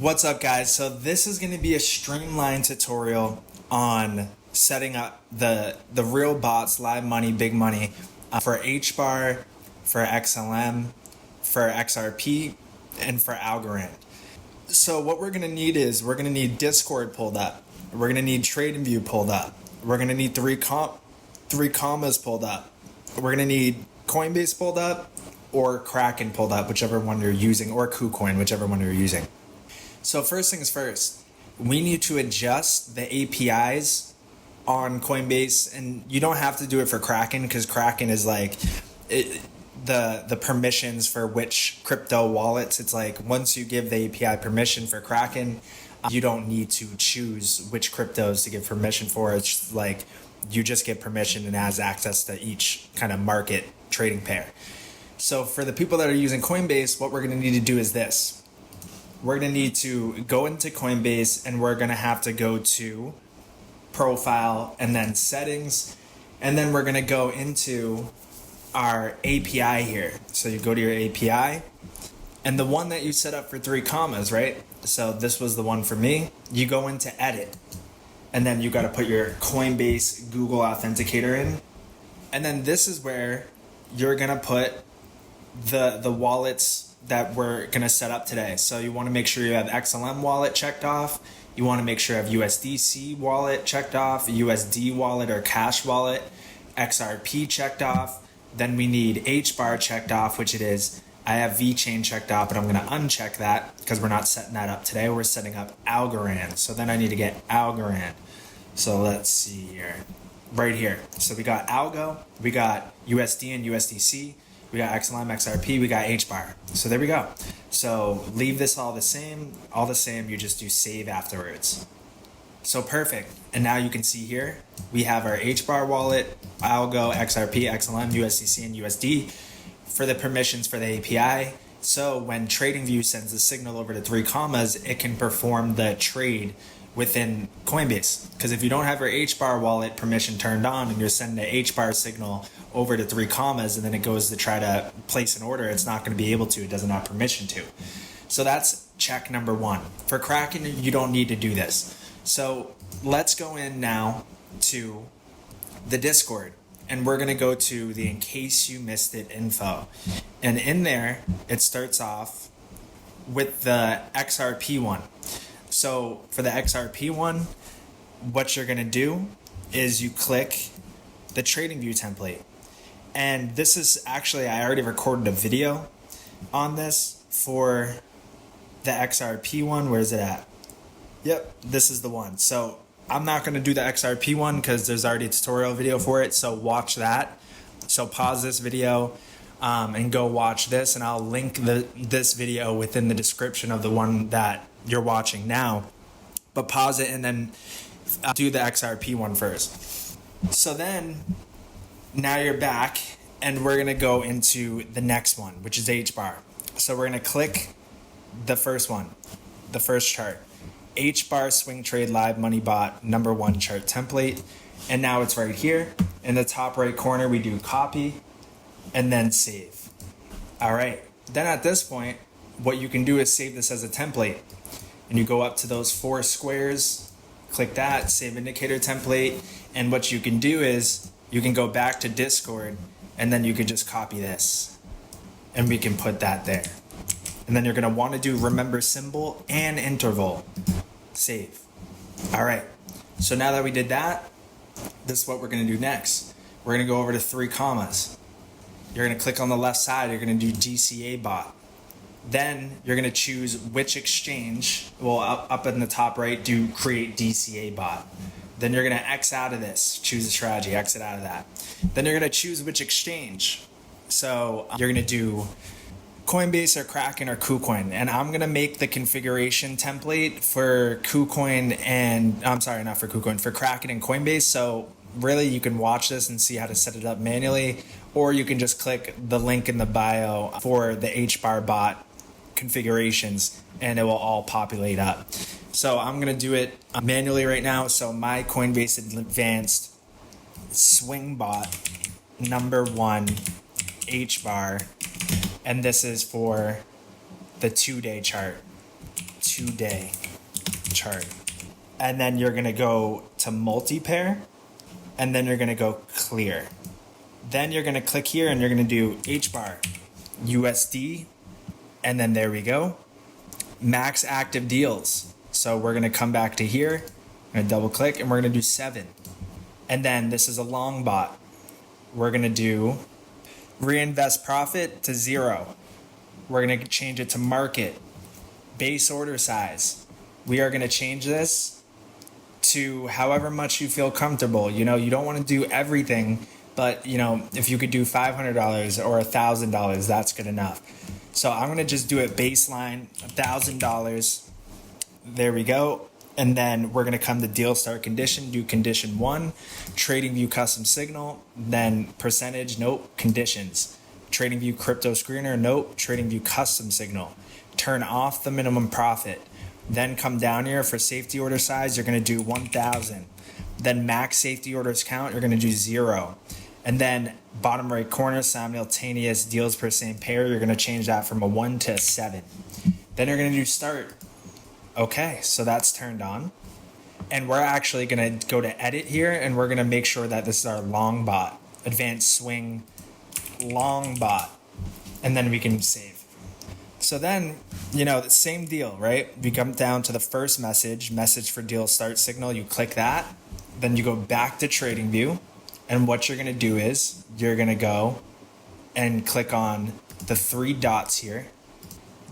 What's up, guys? So this is going to be a streamlined tutorial on setting up the real bots, live money, big money for Hbar, for XLM, for XRP, and for Algo. So what we're going to need is we're going to need Discord pulled up. We're going to need TradingView pulled up. We're going to need three commas pulled up. We're going to need Coinbase pulled up or Kraken pulled up, whichever one you're using, or KuCoin, whichever one you're using. So first things first, we need to adjust the APIs on Coinbase, and you don't have to do it for Kraken because Kraken is like the permissions for which crypto wallets. It's like once you give the API permission for Kraken, you don't need to choose which cryptos to give permission for. It's like you just get permission and has access to each kind of market trading pair. So for the people that are using Coinbase, what we're going to need to do is this. We're going to need to go into Coinbase, and we're going to have to go to profile and then settings. And then we're going to go into our API here. So you go to your API and the one that you set up for 3 commas, right? So this was the one for me. You go into edit, and then you got to put your Coinbase Google Authenticator in. And then this is where you're going to put the wallets that we're going to set up today. So you want to make sure you have XLM wallet checked off. You want to make sure you have USDC wallet checked off, USD wallet or cash wallet, XRP checked off. Then we need Hbar checked off, which it is. I have VeChain checked off, but I'm going to uncheck that because we're not setting that up today. We're setting up Algo. So then I need to get Algo. So let's see here. Right here. So we got Algo, we got USD and USDC. We got XLM, XRP, we got Hbar. So there we go. So leave this all the same, you just do save afterwards. So perfect. And now you can see here, we have our Hbar wallet, Algo, XRP, XLM, USDC, and USD for the permissions for the API. So when TradingView sends the signal over to 3 commas, it can perform the trade within Coinbase. Because if you don't have your Hbar wallet permission turned on and you're sending the Hbar signal over to 3 commas and then it goes to try to place an order, it's not going to be able to. It doesn't have permission to. So that's check number 1. For Kraken, you don't need to do this. So let's go in now to the Discord, and we're going to go to the in case you missed it info. And in there, it starts off with the XRP one. So for the XRP one, what you're going to do is you click the TradingView template. And this is actually, I already recorded a video on this for the XRP one. Where is it at? Yep, this is the one. So I'm not going to do the XRP one because there's already a tutorial video for it. So watch that. So pause this video and go watch this. And I'll link this video within the description of the one that you're watching now. But pause it and then do the XRP one first. So then now you're back, and we're going to go into the next one, which is Hbar. So we're going to click the first one, the first chart. Hbar swing trade live money bot number 1 chart template. And now it's right here in the top right corner. We do copy and then save. All right. Then at this point, what you can do is save this as a template. And you go up to those 4 squares, click that, save indicator template. And what you can do is you can go back to Discord, and then you can just copy this. And we can put that there. And then you're going to want to do remember symbol and interval. Save. All right. So now that we did that, this is what we're going to do next. We're going to go over to 3 commas. You're going to click on the left side. You're going to do DCA bot. Then you're going to choose which exchange. Well, up in the top right, do create DCA bot. Then you're going to X out of this. Choose a strategy. Exit out of that. Then you're going to choose which exchange. So you're going to do Coinbase or Kraken or KuCoin. And I'm going to make the configuration template for KuCoin and, I'm sorry, not for KuCoin, for Kraken and Coinbase. So really you can watch this and see how to set it up manually, or you can just click the link in the bio for the Hbar bot configurations and it will all populate up. So I'm going to do it manually right now. So my Coinbase Advanced Swing Bot number 1 Hbar, and this is for the 2-day chart. 2-day chart. And then you're going to go to multi-pair, and then you're going to go clear. Then you're going to click here and you're going to do Hbar, USD, and then there we go. Max active deals. So we're going to come back to here, I'm going to double click, and we're going to do 7. And then this is a long bot. We're going to do reinvest profit to 0. We're going to change it to market, base order size. We are going to change this to however much you feel comfortable. You know, you don't want to do everything, but you know, if you could do $500 or $1,000, that's good enough. So I'm going to just do it baseline, $1,000. There we go. And then we're going to come to deal start condition, do condition 1, trading view custom signal, then percentage, nope, conditions. Trading view crypto screener, nope, trading view custom signal. Turn off the minimum profit. Then come down here for safety order size, you're going to do 1,000. Then max safety orders count, you're going to do 0. And then bottom right corner, simultaneous deals per same pair, you're going to change that from a 1 to a 7. Then you're going to do start. Okay, so that's turned on. And we're actually going to go to edit here, and we're going to make sure that this is our long bot, advanced swing long bot. And then we can save. So then, you know, the same deal, right? We come down to the first message for deal start signal. You click that. Then you go back to trading view. And what you're going to do is you're going to go and click on the 3 dots here.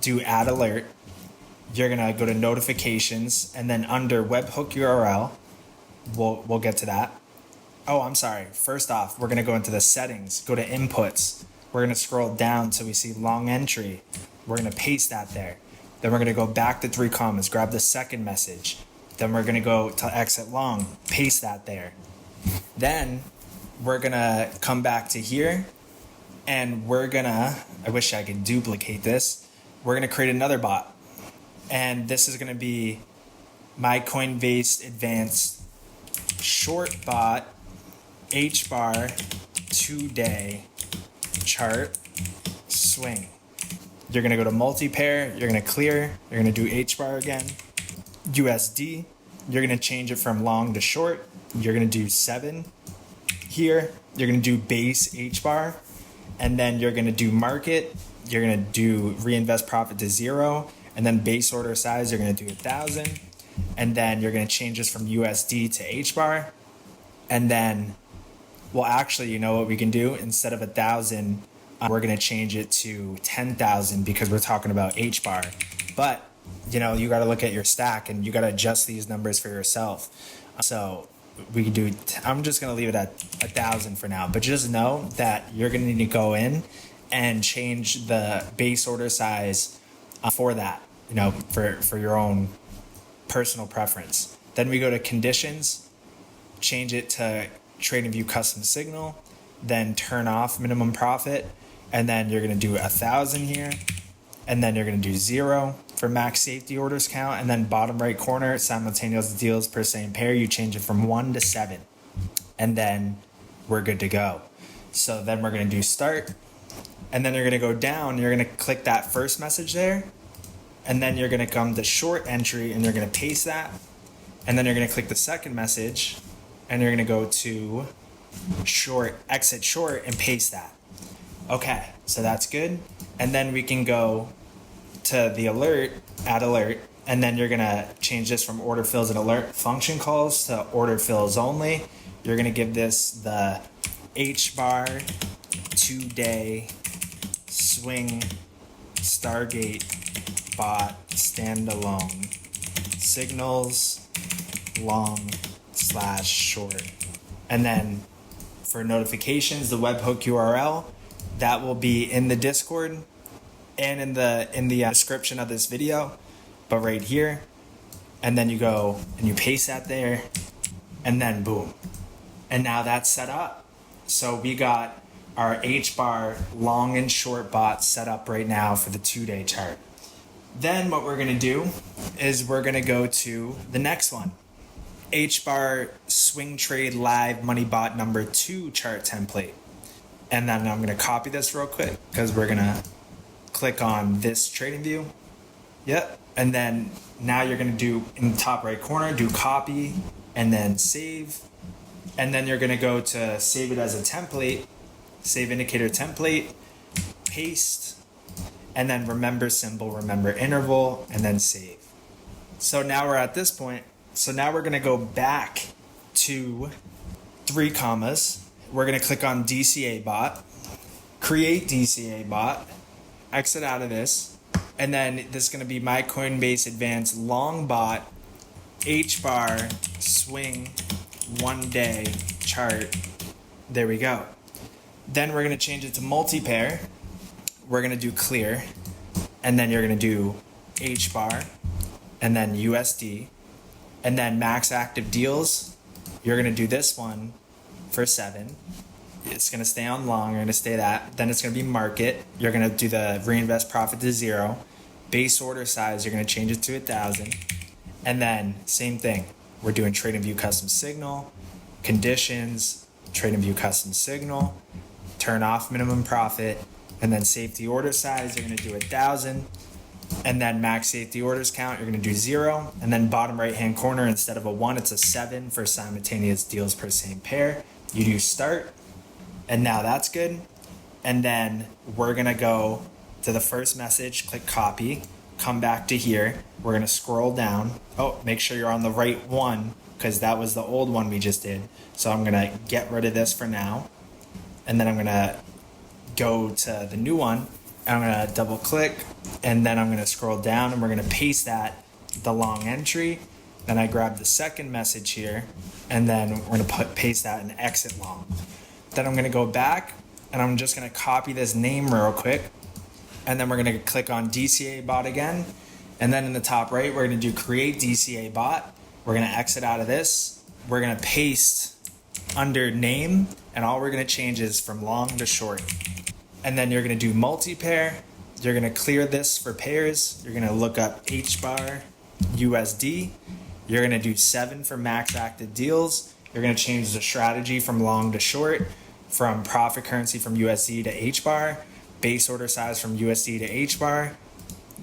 Do add alert. You're going to go to notifications. And then under webhook URL, we'll get to that. Oh, I'm sorry. First off, we're going to go into the settings. Go to inputs. We're going to scroll down till we see long entry. We're going to paste that there. Then we're going to go back to 3 commas, grab the second message. Then we're going to go to exit long, paste that there. Then we're going to come back to here, and we're going to, I wish I could duplicate this. We're going to create another bot. And this is going to be my Coinbase Advanced Short Bot Hbar 2-day chart swing. You're going to go to multi-pair, you're going to clear, you're going to do Hbar again, USD, you're going to change it from long to short, you're going to do 7 here, you're going to do base Hbar, and then you're going to do market, you're going to do reinvest profit to 0, and then base order size, you're going to do 1,000, and then you're going to change this from USD to Hbar, and then, well, actually, you know what we can do? Instead of 1,000, we're going to change it to 10,000 because we're talking about Hbar. But, you know, you got to look at your stack and you got to adjust these numbers for yourself. So we can do, I'm just going to leave it at 1,000 for now. But just know that you're going to need to go in and change the base order size for that, you know, for your own personal preference. Then we go to conditions, change it to trading view custom signal, then turn off minimum profit. And then you're going to do 1,000 here. And then you're going to do 0 for max safety orders count. And then bottom right corner, simultaneous deals per same pair. You change it from 1 to 7. And then we're good to go. So then we're going to do start. And then you're going to go down. You're going to click that first message there. And then you're going to come to short entry and you're going to paste that. And then you're going to click the second message. And you're going to go to short, exit short, and paste that. Okay, so that's good. And then we can go to the alert, add alert, and then you're gonna change this from order fills and alert function calls to order fills only. You're gonna give this the Hbar 2-day swing Stargate bot standalone signals long/short. And then for notifications, the webhook URL, that will be in the Discord and in the description of this video, but right here. And then you go and you paste that there, and then boom. And now that's set up. So we got our Hbar long and short bot set up right now for the 2-day chart. Then what we're gonna do is we're gonna go to the next one. Hbar swing trade live money bot number 2 chart template. And then I'm going to copy this real quick because we're going to click on this trading view. Yep. And then now you're going to do in the top right corner, do copy and then save. And then you're going to go to save it as a template, save indicator template, paste, and then remember symbol, remember interval, and then save. So now we're at this point. So now we're going to go back to 3 commas. We're going to click on DCA bot, create DCA bot, exit out of this, and then this is going to be my Coinbase Advanced Long Bot Hbar Swing 1 day chart. There we go. Then we're going to change it to multi-pair. We're going to do clear, and then you're going to do Hbar, and then USD, and then max active deals. You're going to do this one for 7. It's going to stay on long. You're going to stay that. Then it's going to be market. You're going to do the reinvest profit to 0. Base order size, you're going to change it to 1,000. And then same thing. We're doing TradingView custom signal, conditions, TradingView custom signal, turn off minimum profit, and then safety order size, you're going to do 1,000. And then max safety orders count, you're going to do 0. And then bottom right hand corner, instead of a 1, it's a 7 for simultaneous deals per same pair. You do start. And now that's good. And then we're going to go to the first message, click copy, come back to here. We're going to scroll down. Oh, make sure you're on the right one because that was the old one we just did. So I'm going to get rid of this for now. And then I'm going to go to the new one. And I'm going to double click. And then I'm going to scroll down and we're going to paste that, the long entry. Then I grab the second message here. And then we're going to paste that in exit long. Then I'm going to go back and I'm just going to copy this name real quick. And then we're going to click on DCA bot again. And then in the top right, we're going to do create DCA bot. We're going to exit out of this. We're going to paste under name. And all we're going to change is from long to short. And then you're going to do multi-pair. You're going to clear this for pairs. You're going to look up Hbar USD. You're going to do 7 for max active deals. You're going to change the strategy from long to short, from profit currency from USD to Hbar, base order size from USD to Hbar.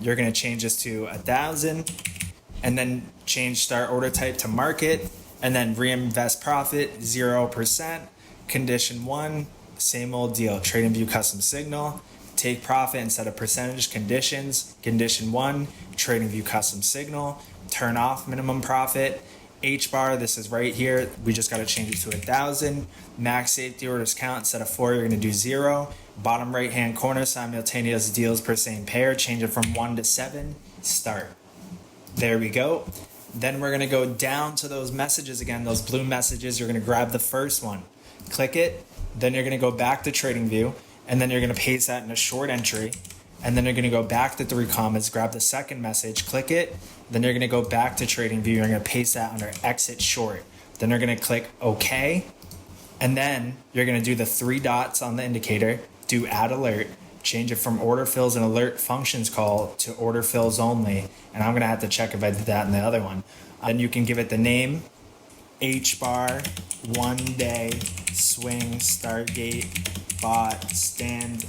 You're going to change this to 1,000, and then change start order type to market, and then reinvest profit 0%. Condition 1, same old deal. TradingView custom signal. Take profit instead of percentage. Conditions. Condition 1, TradingView custom signal. Turn off minimum profit. Hbar, this is right here. We just got to change it to 1,000. Max safety orders count, instead of 4, you're going to do 0. Bottom right hand corner, simultaneous deals per same pair. Change it from 1 to 7. Start. There we go. Then we're going to go down to those messages again, those blue messages. You're going to grab the first one. Click it. Then you're going to go back to TradingView. And then you're going to paste that in a short entry. And then you're going to go back to 3 commas, grab the second message, click it. Then you're going to go back to TradingView. You're going to paste that under exit short. Then you're going to click OK. And then you're going to do the 3 dots on the indicator, do add alert, change it from order fills and alert functions call to order fills only. And I'm going to have to check if I did that in the other one. Then you can give it the name, Hbar 1 day swing stargate bot stand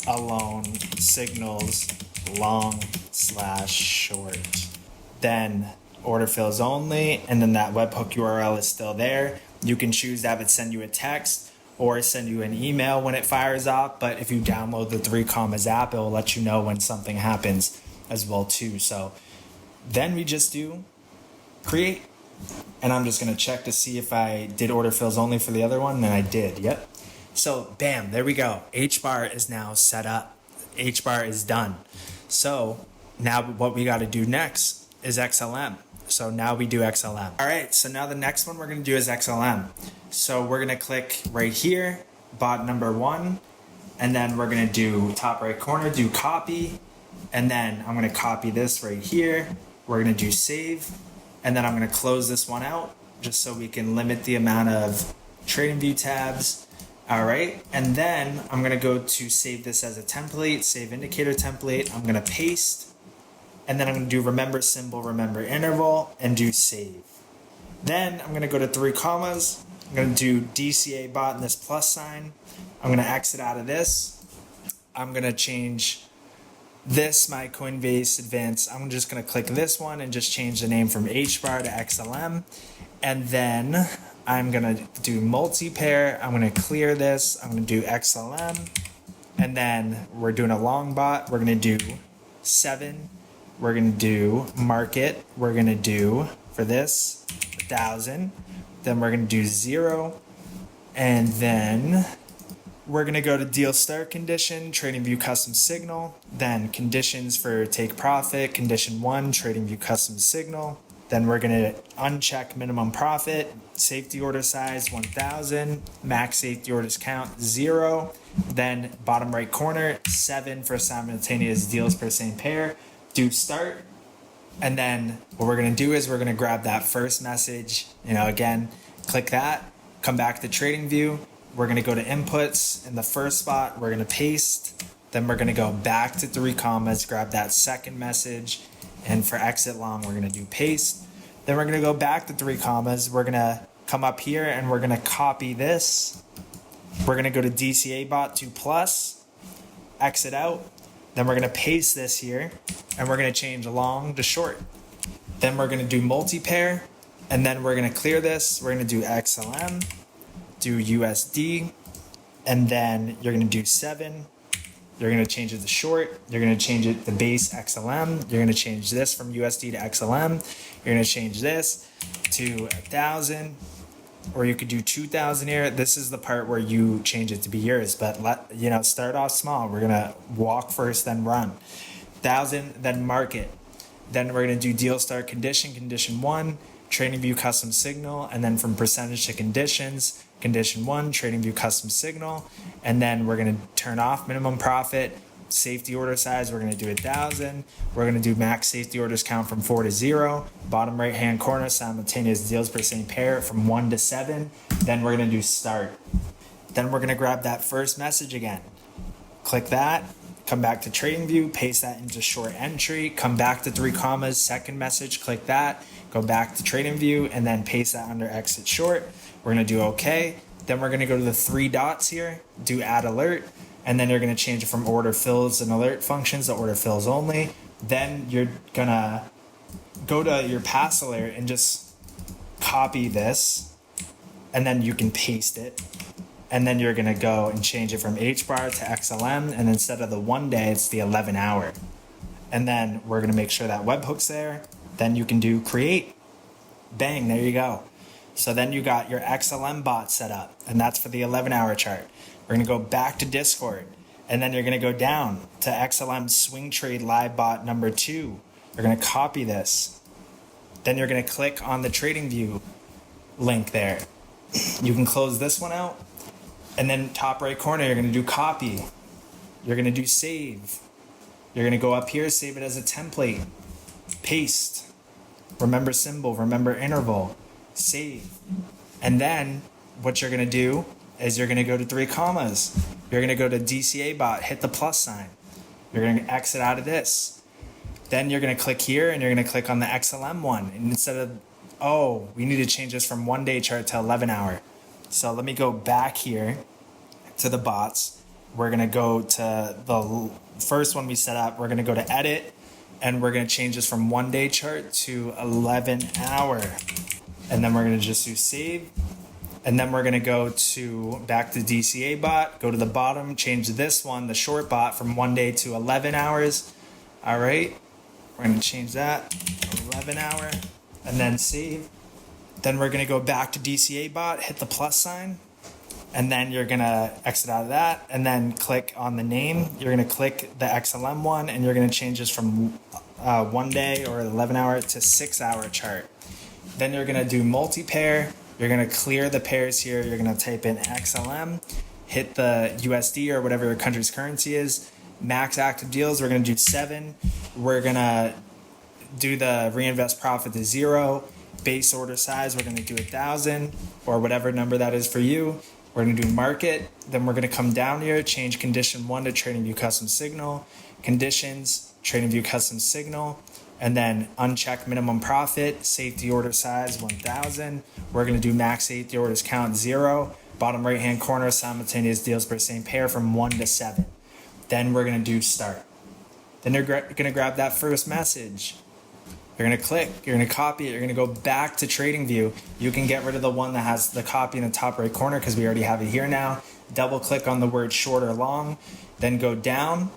alone signals long/short. Then order fills only, and then that webhook URL is still there. You can choose to have it send you a text or send you an email when it fires off, but if you download the 3 commas app, it will let you know when something happens as well too. So then we just do create, and I'm just going to check to see if I did order fills only for the other one, and I did. Yep. So bam, there we go. Hbar is now set up. Hbar is done. So now what we got to do next is XLM. So now we do XLM. All right, so now the next one we're going to do is XLM. So we're going to click right here, bot number 1, and then we're going to do top right corner, do copy, and then I'm going to copy this right here. We're going to do save, and then I'm going to close this one out just so we can limit the amount of TradingView tabs. All right, and then I'm going to go to save this as a template, save indicator template. I'm going to paste, and then I'm going to do remember symbol, remember interval, and do save. Then I'm going to go to 3 commas. I'm going to do DCA bot and this plus sign. I'm going to exit out of this. I'm going to change this, my Coinbase Advanced, I'm just going to click this one and just change the name from Hbar to XLM. And then I'm going to do multi-pair. I'm going to clear this. I'm going to do XLM. And then we're doing a long bot. We're going to do 7. We're going to do market. We're going to do, for this, 1,000. Then we're going to do 0. And then we're going to go to deal start condition, trading view custom signal. Then conditions for take profit, condition 1, trading view custom signal. Then we're going to uncheck minimum profit, safety order size 1,000, max safety orders count 0. Then bottom right corner, 7 for simultaneous deals per same pair. Do start. And then what we're going to do is we're going to grab that first message, again, click that, come back to trading view. We're going to go to inputs. In the first spot, we're going to paste. Then we're going to go back to 3 commas, grab that second message. And for exit long, we're going to do paste. Then we're going to go back to 3 commas. We're going to come up here and we're going to copy this. We're going to go to DCA bot 2 plus, exit out. Then we're going to paste this here and we're going to change long to short. Then we're going to do multi-pair and then we're going to clear this. We're going to do XLM, do USD, and then you're going to do 7. You're going to change it to short. You're going to change it to base XLM. You're going to change this from USD to XLM. You're going to change this to 1,000, or you could do 2,000 here. This is the part where you change it to be yours, but start off small. We're going to walk first, then run. 1,000, then market. Then we're going to do deal start condition, condition 1, trading view custom signal, and then from percentage to conditions, condition 1, trading view custom signal, and then we're going to turn off minimum profit, safety order size, we're going to do 1,000. We're going to do max safety orders count from 4 to 0. Bottom right hand corner, simultaneous deals per same pair from 1 to 7. Then we're going to do start. Then we're going to grab that first message again. Click that, come back to trading view, paste that into short entry, come back to 3 commas, second message, click that, go back to trading view, and then paste that under exit short. We're going to do OK. Then we're going to go to the 3 dots here, do add alert, and then you're going to change it from order fills and alert functions to order fills only. Then you're going to go to your pass alert and just copy this, and then you can paste it. And then you're going to go and change it from Hbar to XLM, and instead of the 1 day, it's the 11 hour. And then we're going to make sure that webhook's there. Then you can do create. Bang, there you go. So then you got your XLM bot set up, and that's for the 11-hour chart. We're going to go back to Discord, and then you're going to go down to XLM swing trade live bot number 2. You're going to copy this. Then you're going to click on the trading view link there. You can close this one out, and then top right corner, you're going to do copy. You're going to do save. You're going to go up here, save it as a template. Paste. Remember symbol, remember interval. Save. And then what you're going to do is you're going to go to 3 commas. You're going to go to DCA bot, hit the plus sign. You're going to exit out of this. Then you're going to click here and you're going to click on the XLM one. And instead of, we need to change this from 1 day chart to 11 hour. So let me go back here to the bots. We're going to go to the first one we set up. We're going to go to edit and we're going to change this from 1 day chart to 11 hour. And then we're going to just do save. And then we're going to go back to DCA bot, go to the bottom, change this one, the short bot, from 1 day to 11 hours. All right. We're going to change that, 11 hour, and then save. Then we're going to go back to DCA bot, hit the plus sign, and then you're going to exit out of that, and then click on the name. You're going to click the XLM one, and you're going to change this from 1 day or 11 hour to 6 hour chart. Then you're going to do multi-pair. You're going to clear the pairs here. You're going to type in XLM, hit the USD or whatever your country's currency is. Max active deals, we're going to do 7. We're going to do the reinvest profit to 0. Base order size, we're going to do 1,000 or whatever number that is for you. We're going to do market. Then we're going to come down here, change condition 1 to trading view custom signal. Conditions, trading view custom signal. And then uncheck minimum profit, safety order size 1,000. We're going to do max safety orders count 0. Bottom right hand corner, simultaneous deals per same pair from 1 to 7. Then we're going to do start. Then you're going to grab that first message. You're going to click, you're going to copy it, you're going to go back to TradingView. You can get rid of the one that has the copy in the top right corner because we already have it here now. Double click on the word short or long, then go down,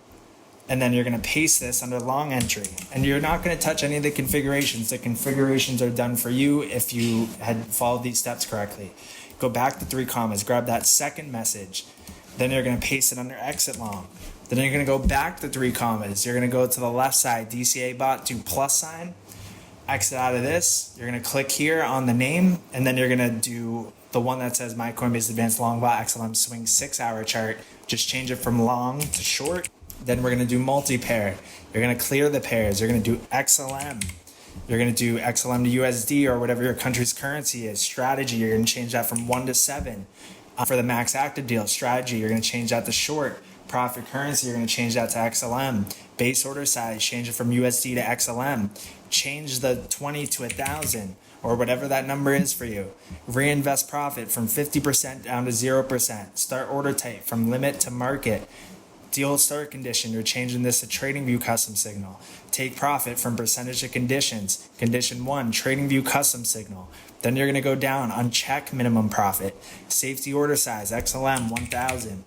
and then you're going to paste this under long entry. And you're not going to touch any of the configurations. The configurations are done for you if you had followed these steps correctly. Go back to 3 commas, grab that second message. Then you're going to paste it under exit long. Then you're going to go back to 3 commas. You're going to go to the left side, DCA bot, do plus sign. Exit out of this. You're going to click here on the name, and then you're going to do the one that says My Coinbase Advanced Long Bot XLM Swing 6-hour chart. Just change it from long to short. Then we're going to do multi-pair. You're going to clear the pairs. You're going to do XLM. You're going to do XLM to USD or whatever your country's currency is. Strategy, you're going to change that from 1 to 7. For the max active deal, strategy, you're going to change that to short. Profit currency, you're going to change that to XLM. Base order size, change it from USD to XLM. Change the 20 to 1,000 or whatever that number is for you. Reinvest profit from 50% down to 0%. Start order type from limit to market. Deal start condition, you're changing this to TradingView custom signal. Take profit from percentage to conditions. Condition 1, TradingView custom signal. Then you're going to go down, uncheck minimum profit. Safety order size, XLM 1,000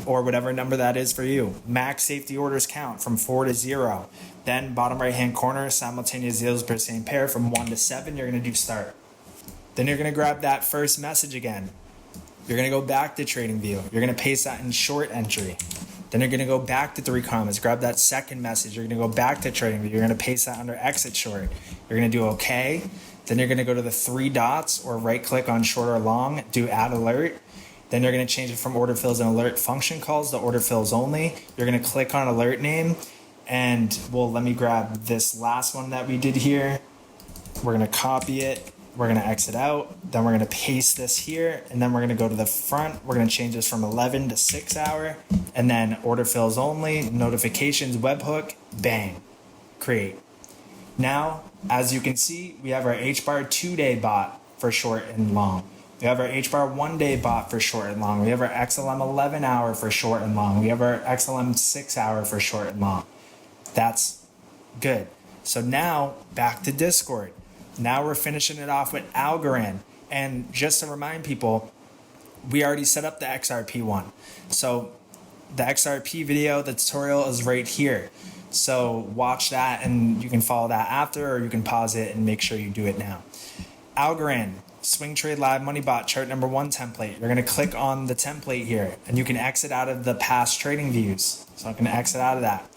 or whatever number that is for you. Max safety orders count from 4 to 0. Then bottom right hand corner, simultaneous deals per same pair from 1 to 7, you're going to do start. Then you're going to grab that first message again. You're going to go back to TradingView. You're going to paste that in short entry. Then you're going to go back to 3 commas, grab that second message. You're going to go back to TradingView. You're going to paste that under exit short. You're going to do OK. Then you're going to go to the 3 dots or right click on short or long, do add alert. Then you're going to change it from order fills and alert function calls to order fills only. You're going to click on alert name. And well, let me grab this last one that we did here. We're going to copy it. We're going to exit out. Then we're going to paste this here. And then we're going to go to the front. We're going to change this from 11 to 6 hour. And then order fills only, notifications, webhook, bang, create. Now, as you can see, we have our Hbar 2-day bot for short and long. We have our Hbar 1-day bot for short and long. We have our XLM 11-hour for short and long. We have our XLM 6-hour for short and long. That's good. So now, back to Discord. Now we're finishing it off with Algo. And just to remind people, we already set up the XRP one. So the XRP video, the tutorial is right here. So watch that and you can follow that after, or you can pause it and make sure you do it now. Algo, Swing Trade Live Money Bot chart number 1 template. You're going to click on the template here and you can exit out of the past trading views. So I'm going to exit out of that.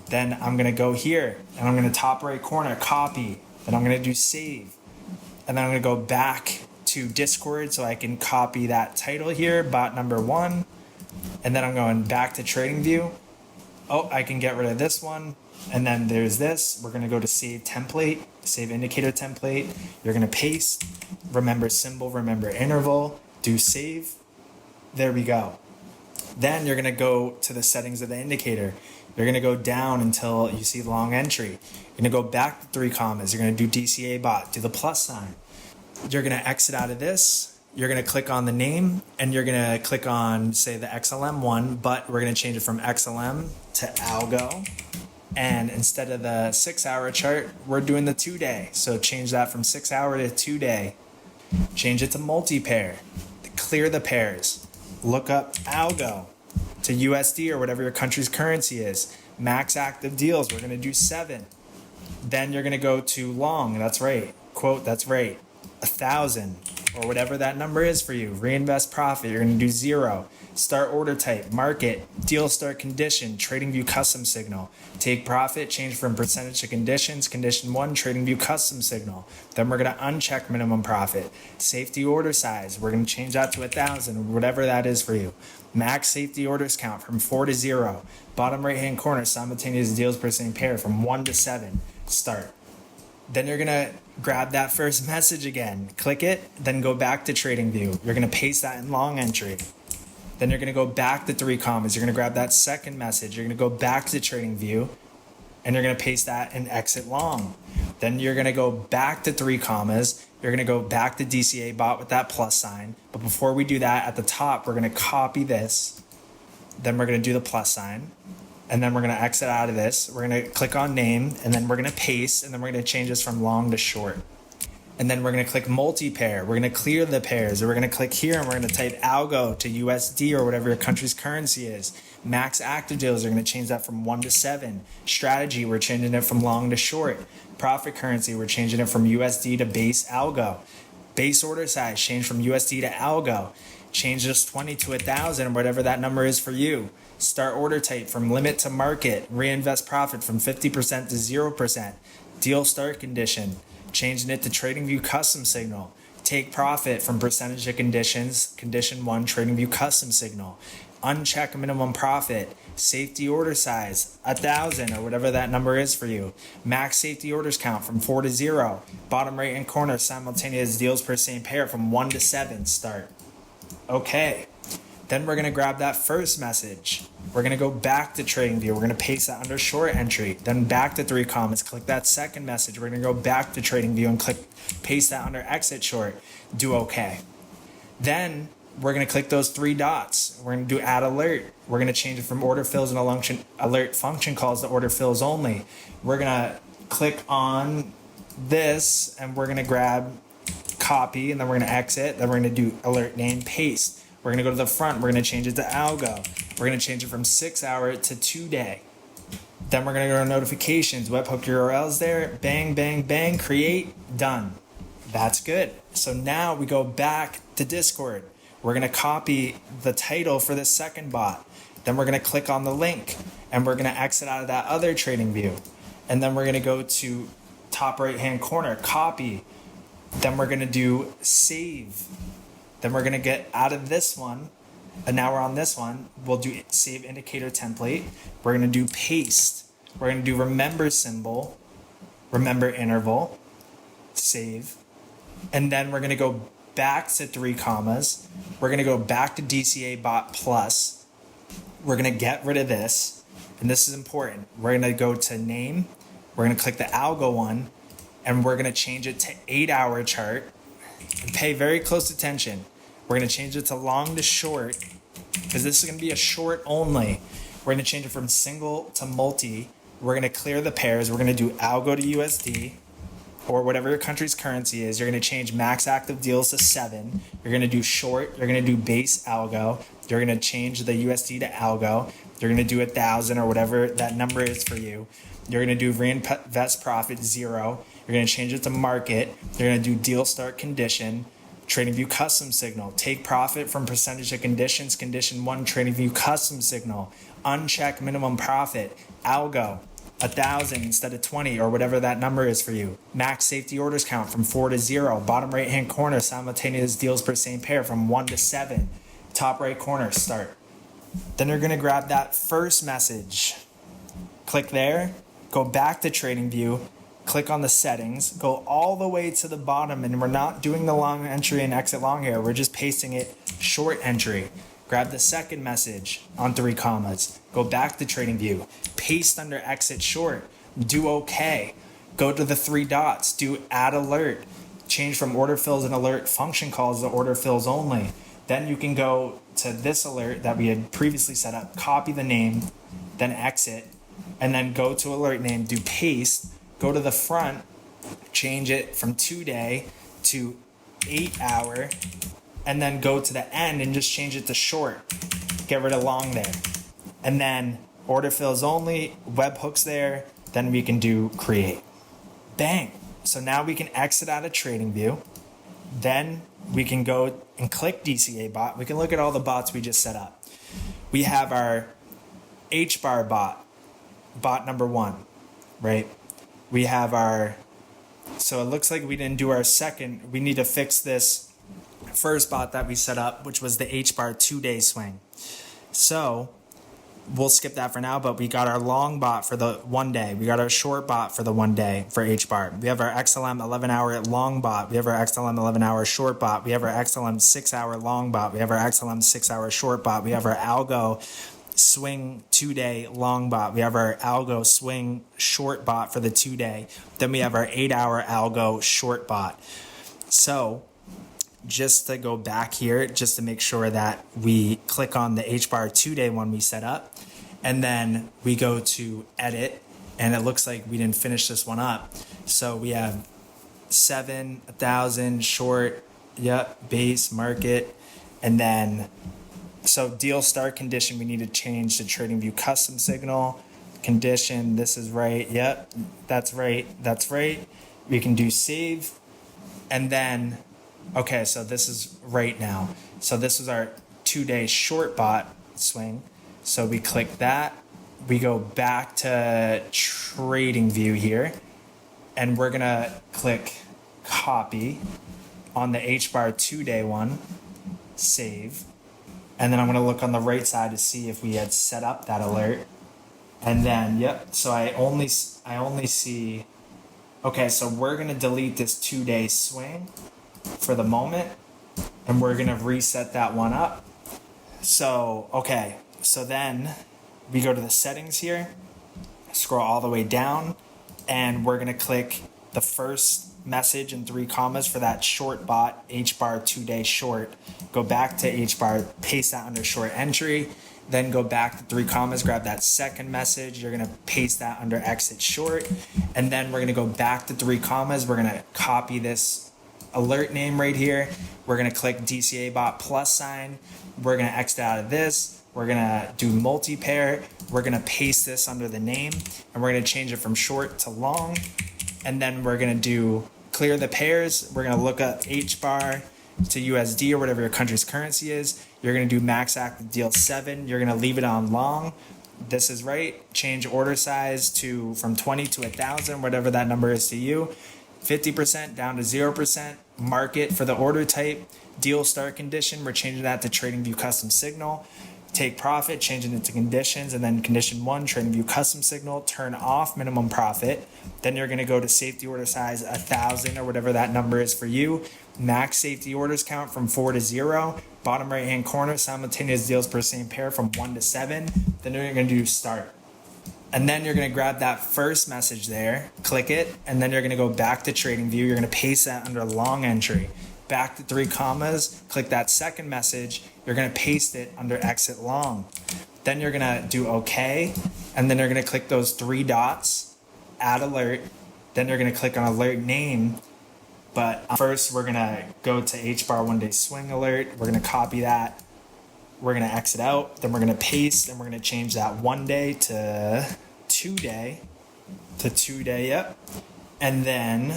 Then I'm going to go here and I'm going to top right corner, copy. Then I'm going to do save. And then I'm going to go back to Discord so I can copy that title here, bot number 1. And then I'm going back to TradingView. Oh, I can get rid of this one. And then there's this. We're going to go to save template, save indicator template. You're going to paste, remember symbol, remember interval, do save. There we go. Then you're going to go to the settings of the indicator. You're going to go down until you see long entry. You're going to go back to 3 commas. You're going to do DCA bot, do the plus sign. You're going to exit out of this. You're going to click on the name and you're going to click on, say, the XLM one, but we're going to change it from XLM to Algo. And instead of the 6-hour chart, we're doing the 2-day. So change that from 6-hour to 2-day. Change it to multi-pair. Clear the pairs. Look up Algo to USD or whatever your country's currency is. Max active deals, we're going to do 7. Then you're going to go to long, that's right. Quote, that's right. 1,000 or whatever that number is for you. Reinvest profit, you're going to do 0. Start order type, market, deal start condition, TradingView custom signal. Take profit, change from percentage to conditions. Condition 1, TradingView custom signal. Then we're going to uncheck minimum profit. Safety order size, we're going to change that to 1,000, whatever that is for you. Max safety orders count from 4 to 0. Bottom right hand corner, simultaneous deals per same pair from 1 to 7. Start. Then you're going to grab that first message again. Click it, then go back to TradingView. You're going to paste that in long entry. Then you're going to go back to 3 commas. You're going to grab that second message. You're going to go back to TradingView, and you're going to paste that in exit long. Then you're going to go back to 3 commas. You're going to go back to DCA bot with that plus sign. But before we do that, at the top, we're going to copy this. Then we're going to do the plus sign. and then we're going to exit out of this. We're going to click on name, and then we're going to paste, and then we're going to change this from long to short. And then we're going to click multi-pair. We're going to clear the pairs. We're going to click here, and we're going to type Algo to USD or whatever your country's currency is. Max active deals, are going to change that from 1 to 7. Strategy, we're changing it from long to short. Profit currency, we're changing it from USD to base Algo. Base order size, change from USD to Algo. Change this 20 to 1,000 or whatever that number is for you. Start order type from limit to market. Reinvest profit from 50% to 0%. Deal start condition, changing it to TradingView custom signal. Take profit from percentage of conditions, condition 1, TradingView custom signal. Uncheck minimum profit. Safety order size, 1,000 or whatever that number is for you. Max safety orders count from 4 to 0. Bottom right hand corner, simultaneous deals per same pair from 1 to 7. Start. Okay. Then we're going to grab that first message. We're going to go back to TradingView. We're going to paste that under short entry. Then back to 3 comments. Click that second message. We're going to go back to TradingView and paste that under exit short. Do OK. Then we're going to click those 3 dots. We're going to do add alert. We're going to change it from order fills and alert function calls to order fills only. We're going to click on this, and we're going to grab copy, and then we're going to exit. Then we're going to do alert name paste. We're going to go to the front. We're going to change it to Algo. We're going to change it from 6 hour to 2 day. Then we're going to go to notifications. Webhook URLs there. Bang, bang, bang. Create. Done. That's good. So now we go back to Discord. We're going to copy the title for the second bot. Then we're going to click on the link, and we're going to exit out of that other TradingView. And then we're going to go to top right hand corner, copy. Then we're going to do save. Then we're going to get out of this one, and now we're on this one. We'll do save indicator template. We're going to do paste. We're going to do remember symbol, remember interval, save. And then we're going to go back to 3 commas. We're going to go back to DCA bot plus. We're going to get rid of this, and this is important. We're going to go to name. We're going to click the Algo one, and we're going to change it to 8 hour chart. And pay very close attention. We're going to change it to long to short, because this is going to be a short only. We're going to change it from single to multi. We're going to clear the pairs. We're going to do Algo to USD or whatever your country's currency is. You're going to change max active deals to 7. You're going to do short. You're going to do base Algo. You're going to change the USD to Algo. You're going to do 1,000 or whatever that number is for you. You're going to do reinvest profit 0. You're going to change it to market. You're going to do deal start condition, TradingView custom signal. Take profit from percentage of conditions, condition 1, TradingView custom signal. Uncheck minimum profit, Algo, 1,000 instead of 20 or whatever that number is for you. Max safety orders count from 4 to 0. Bottom right hand corner, simultaneous deals per same pair from 1 to 7. Top right corner, start. Then you're going to grab that first message. Click there, go back to TradingView, click on the settings, go all the way to the bottom, and we're not doing the long entry and exit long here. We're just pasting it short entry. Grab the second message on 3 commas. Go back to TradingView. Paste under exit short. Do OK. Go to the 3 dots. Do add alert. Change from order fills and alert function calls to order fills only. Then you can go to this alert that we had previously set up. Copy the name, then exit, and then go to alert name. Do paste. Go to the front. Change it from 2 day to 8 hour. And then go to the end and just change it to short. Get rid of long there. And then order fills only, webhooks there. Then we can do create. Bang. So now we can exit out of TradingView. Then we can go and click DCA bot. We can look at all the bots we just set up. We have our Hbar bot number 1, right? We have our, so it looks like we didn't do our second. We need to fix this first bot that we set up, which was the Hbar 2-day swing. So we'll skip that for now, but we got our long bot for the 1 day. We got our short bot for the 1 day for Hbar. We have our XLM 11-hour long bot. We have our XLM 11-hour short bot. We have our XLM 6-hour long bot. We have our XLM 6-hour short bot. We have our Algo swing 2-day long bot. We have our Algo swing short bot for the 2-day. Then we have our 8-hour Algo short bot. So just to go back here, just to make sure that we click on the Hbar 2-day one we set up, and then we go to edit, and it looks like we didn't finish this one up. So we have 7, 1,000, short, yep, base, market, and then, so deal start condition, we need to change to TradingView custom signal. Condition, this is right, yep, that's right, that's right. We can do save, and then, okay, so this is right now. So this is our 2-day short bot swing. So we click that, we go back to TradingView here, and we're gonna click copy on the Hbar 2-day one, save, and then I'm gonna look on the right side to see if we had set up that alert. And then, yep, so I only see, okay, so we're gonna delete this 2-day swing for the moment, and we're gonna reset that one up. So, okay, so then we go to the settings here, scroll all the way down, and we're gonna click the first message in 3 commas for that short bot, Hbar 2-day short. Go back to Hbar, paste that under short entry, then go back to 3 commas, grab that second message, you're gonna paste that under exit short, and then we're gonna go back to 3 commas, we're gonna copy this alert name right here, we're gonna click DCA bot plus sign, we're gonna exit out of this, we're gonna do multi-pair, we're gonna paste this under the name, and we're gonna change it from short to long, and then we're gonna do clear the pairs, we're gonna look up Hbar to USD or whatever your country's currency is, you're gonna do max active deal 7, you're gonna leave it on long, this is right, change order size to from 20 to 1,000, whatever that number is to you, 50% down to 0%, market for the order type, deal start condition, we're changing that to TradingView custom signal, take profit, changing it to conditions, and then condition 1, TradingView custom signal, turn off minimum profit, then you're gonna go to safety order size 1,000 or whatever that number is for you, max safety orders count from 4 to 0, bottom right hand corner, simultaneous deals per same pair from 1 to 7, then you're gonna do start. And then you're gonna grab that first message there, click it, and then you're gonna go back to TradingView, you're gonna paste that under long entry, back to 3 commas, click that second message, you're gonna paste it under exit long. Then you're gonna do okay, and then you're gonna click those 3 dots, add alert, then you're gonna click on alert name, but first we're gonna go to Hbar 1-day swing alert, we're gonna copy that, we're gonna exit out, then we're gonna paste, and we're gonna change that 1-day to 2-day, yep. And then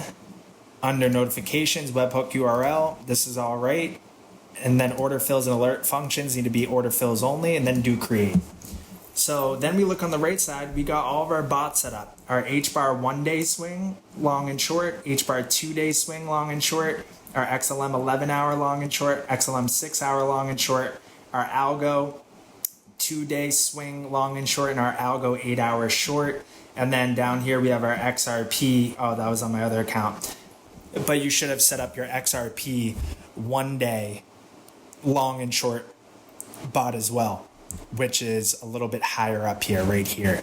under notifications, webhook URL, this is all right. And then order fills and alert functions need to be order fills only, and then do create. So then we look on the right side, we got all of our bots set up. Our Hbar 1-day swing, long and short, Hbar 2-day swing, long and short, our XLM 11-hour long and short, XLM 6-hour long and short, our Algo 2-day swing, long and short, and our Algo 8-hour short. And then down here we have our XRP, oh, that was on my other account. But you should have set up your XRP 1-day long and short bot as well, which is a little bit higher up here, right here.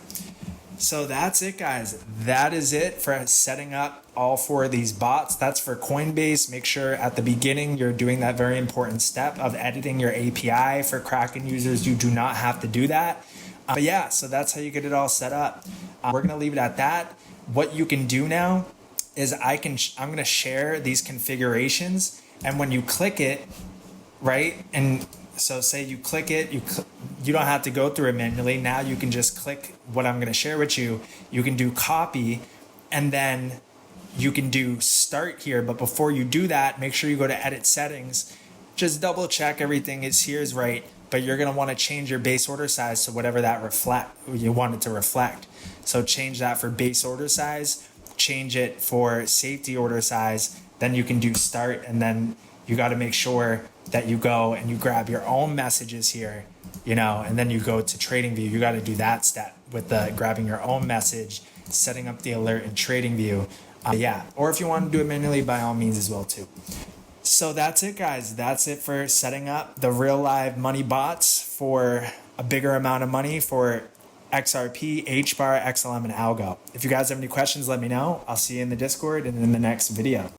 So that's it, guys. That is it for setting up all 4 of these bots. That's for Coinbase. Make sure at the beginning you're doing that very important step of editing your API. For Kraken users, you do not have to do that. But yeah, so that's how you get it all set up. We're gonna leave it at that. What you can do now is I'm gonna share these configurations, and when you click it, right, and so say you click it, you don't have to go through it manually. Now you can just click what I'm gonna share with you. You can do copy, and then you can do start here. But before you do that, make sure you go to edit settings. Just double check everything is right. But you're gonna want to change your base order size to whatever that you want it to reflect. So change that for base order size, change it for safety order size, then you can do start, and then you got to make sure that you go and you grab your own messages here, and then you go to TradingView. You got to do that step with the grabbing your own message, setting up the alert in TradingView. Yeah, or if you want to do it manually, by all means as well too. So that's it, guys. That's it for setting up the real live money bots for a bigger amount of money for XRP, Hbar, XLM, and Algo. If you guys have any questions, let me know. I'll see you in the Discord and in the next video.